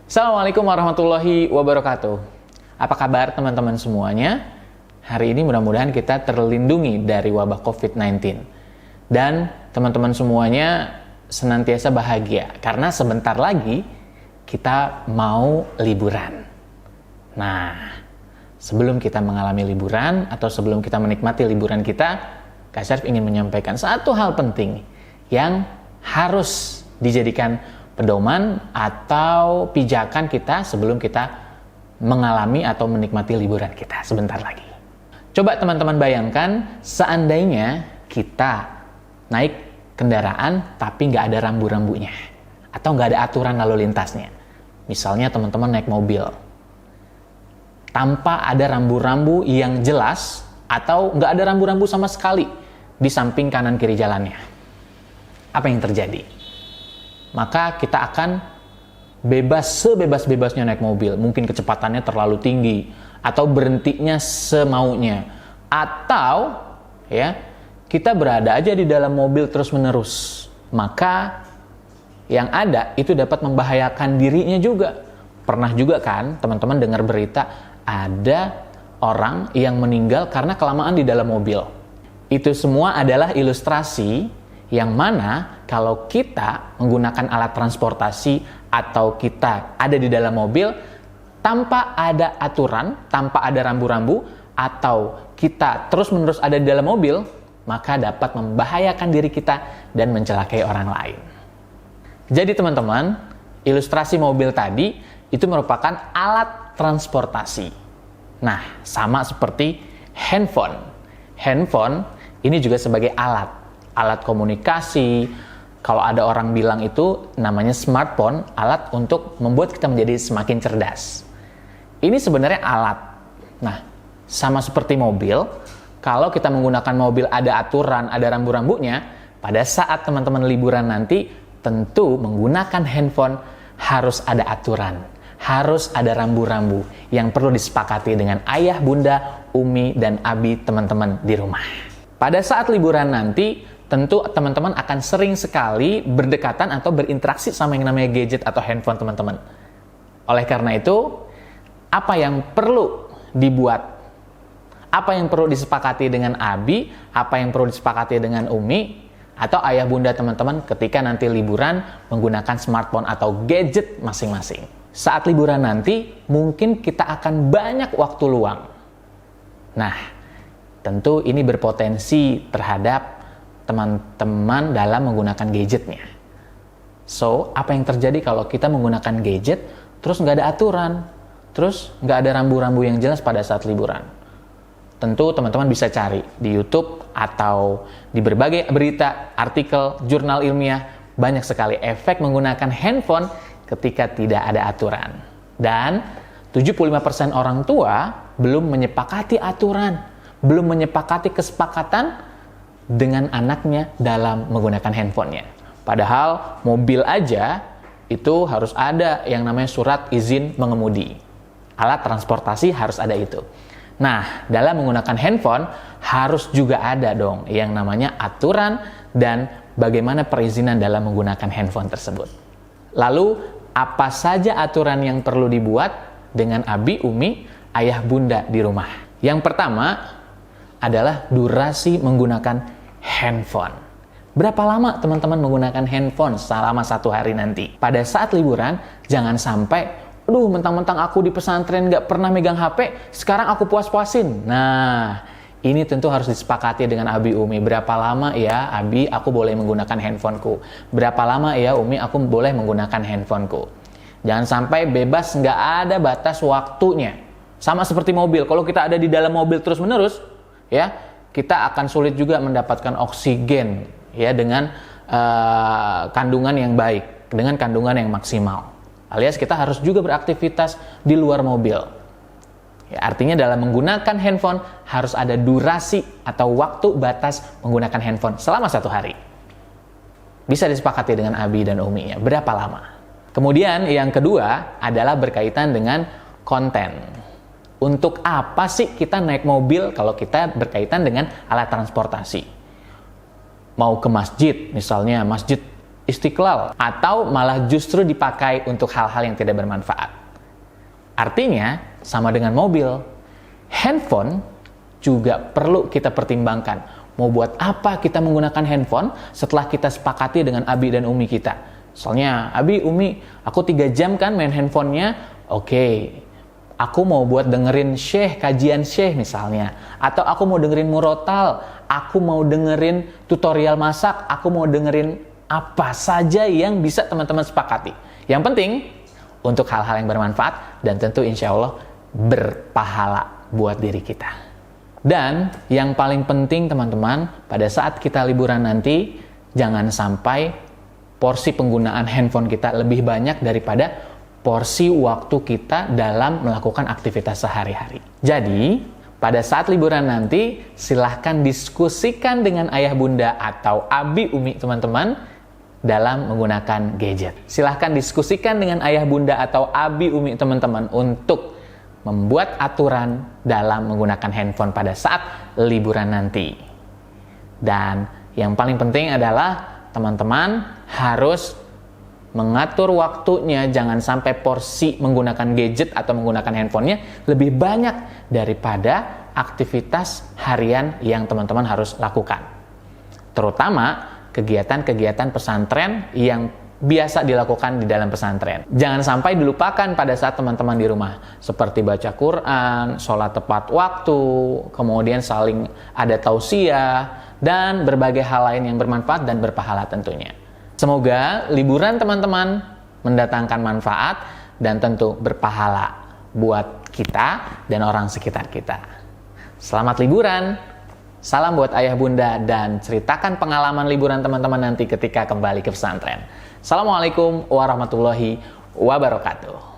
Assalamualaikum warahmatullahi wabarakatuh. Apa kabar teman-teman semuanya? Hari ini mudah-mudahan kita terlindungi dari wabah COVID-19. Dan teman-teman semuanya senantiasa bahagia karena sebentar lagi kita mau liburan. Nah, sebelum kita mengalami liburan atau sebelum kita menikmati liburan kita, Kak Syarif ingin menyampaikan satu hal penting yang harus dijadikan pedoman atau pijakan kita sebelum kita mengalami atau menikmati liburan kita sebentar lagi. Coba teman-teman bayangkan seandainya kita naik kendaraan tapi nggak ada rambu-rambunya atau nggak ada aturan lalu lintasnya. Misalnya teman-teman naik mobil tanpa ada rambu-rambu yang jelas atau nggak ada rambu-rambu sama sekali di samping kanan kiri jalannya. Apa yang terjadi? Maka kita akan sebebas-bebasnya naik mobil. Mungkin kecepatannya terlalu tinggi atau berhentinya semaunya. Atau ya, kita berada aja di dalam mobil terus-menerus. Maka yang ada itu dapat membahayakan dirinya juga. Pernah juga kan teman-teman dengar berita ada orang yang meninggal karena kelamaan di dalam mobil. Itu semua adalah ilustrasi yang mana kalau kita menggunakan alat transportasi atau kita ada di dalam mobil tanpa ada aturan, tanpa ada rambu-rambu, atau kita terus-menerus ada di dalam mobil, maka dapat membahayakan diri kita dan mencelakai orang lain. Jadi teman-teman, ilustrasi mobil tadi itu merupakan alat transportasi. Nah, sama seperti handphone. Handphone ini juga sebagai alat komunikasi. Kalau ada orang bilang itu namanya smartphone, alat untuk membuat kita menjadi semakin cerdas. Ini sebenarnya alat. Nah, sama seperti mobil, kalau kita menggunakan mobil ada aturan, ada rambu-rambunya, pada saat teman-teman liburan nanti, tentu menggunakan handphone harus ada aturan, harus ada rambu-rambu yang perlu disepakati dengan ayah, bunda, umi, dan abi teman-teman di rumah. Pada saat liburan nanti, tentu teman-teman akan sering sekali berdekatan atau berinteraksi sama yang namanya gadget atau handphone teman-teman. Oleh karena itu, apa yang perlu dibuat, apa yang perlu disepakati dengan abi, apa yang perlu disepakati dengan umi, atau ayah bunda teman-teman ketika nanti liburan menggunakan smartphone atau gadget masing-masing. Saat liburan nanti, mungkin kita akan banyak waktu luang. Nah, tentu ini berpotensi terhadap teman-teman dalam menggunakan gadgetnya. So, apa yang terjadi kalau kita menggunakan gadget, terus nggak ada aturan, terus nggak ada rambu-rambu yang jelas pada saat liburan? Tentu teman-teman bisa cari di YouTube atau di berbagai berita, artikel, jurnal ilmiah, banyak sekali efek menggunakan handphone ketika tidak ada aturan. Dan 75% orang tua belum menyepakati aturan, belum menyepakati kesepakatan dengan anaknya dalam menggunakan handphonenya. Padahal mobil aja itu harus ada yang namanya surat izin mengemudi. Alat transportasi harus ada itu. Nah, dalam menggunakan handphone harus juga ada dong yang namanya aturan dan bagaimana perizinan dalam menggunakan handphone tersebut. Lalu, apa saja aturan yang perlu dibuat dengan abi, umi, ayah, bunda di rumah? Yang pertama adalah durasi menggunakan handphone. Berapa lama teman-teman menggunakan handphone selama satu hari nanti? Pada saat liburan, jangan sampai, mentang-mentang aku di pesantren gak pernah megang HP, sekarang aku puas-puasin. Nah, ini tentu harus disepakati dengan abi umi. Berapa lama ya abi aku boleh menggunakan handphoneku? Berapa lama ya umi aku boleh menggunakan handphoneku? Jangan sampai bebas, gak ada batas waktunya. Sama seperti mobil, kalau kita ada di dalam mobil terus-menerus, ya, kita akan sulit juga mendapatkan oksigen ya dengan kandungan yang baik, dengan kandungan yang maksimal. Alias kita harus juga beraktivitas di luar mobil. Ya, artinya dalam menggunakan handphone harus ada durasi atau waktu batas menggunakan handphone selama satu hari. Bisa disepakati dengan abi dan umi ya, berapa lama. Kemudian yang kedua adalah berkaitan dengan konten. Untuk apa sih kita naik mobil kalau kita berkaitan dengan alat transportasi? Mau ke masjid, misalnya masjid Istiqlal, atau malah justru dipakai untuk hal-hal yang tidak bermanfaat. Artinya, sama dengan mobil, handphone juga perlu kita pertimbangkan. Mau buat apa kita menggunakan handphone setelah kita sepakati dengan Abi dan Umi kita. Soalnya, Abi, Umi, aku 3 jam kan main handphonenya, oke. Aku mau buat dengerin syekh, kajian syekh misalnya. Atau aku mau dengerin murotal, aku mau dengerin tutorial masak, aku mau dengerin apa saja yang bisa teman-teman sepakati. Yang penting, untuk hal-hal yang bermanfaat dan tentu insya Allah berpahala buat diri kita. Dan yang paling penting teman-teman, pada saat kita liburan nanti, jangan sampai porsi penggunaan handphone kita lebih banyak daripada porsi waktu kita dalam melakukan aktivitas sehari-hari. Jadi, pada saat liburan nanti, silahkan diskusikan dengan ayah bunda atau abi umi teman-teman dalam menggunakan gadget. Silahkan diskusikan dengan ayah bunda atau abi umi teman-teman untuk membuat aturan dalam menggunakan handphone pada saat liburan nanti. Dan yang paling penting adalah teman-teman harus mengatur waktunya, jangan sampai porsi menggunakan gadget atau menggunakan handphonenya lebih banyak daripada aktivitas harian yang teman-teman harus lakukan. Terutama kegiatan-kegiatan pesantren yang biasa dilakukan di dalam pesantren. Jangan sampai dilupakan pada saat teman-teman di rumah, seperti baca Quran, sholat tepat waktu, kemudian saling ada tausiah, dan berbagai hal lain yang bermanfaat dan berpahala tentunya. Semoga liburan teman-teman mendatangkan manfaat dan tentu berpahala buat kita dan orang sekitar kita. Selamat liburan, salam buat ayah bunda, dan ceritakan pengalaman liburan teman-teman nanti ketika kembali ke pesantren. Assalamualaikum warahmatullahi wabarakatuh.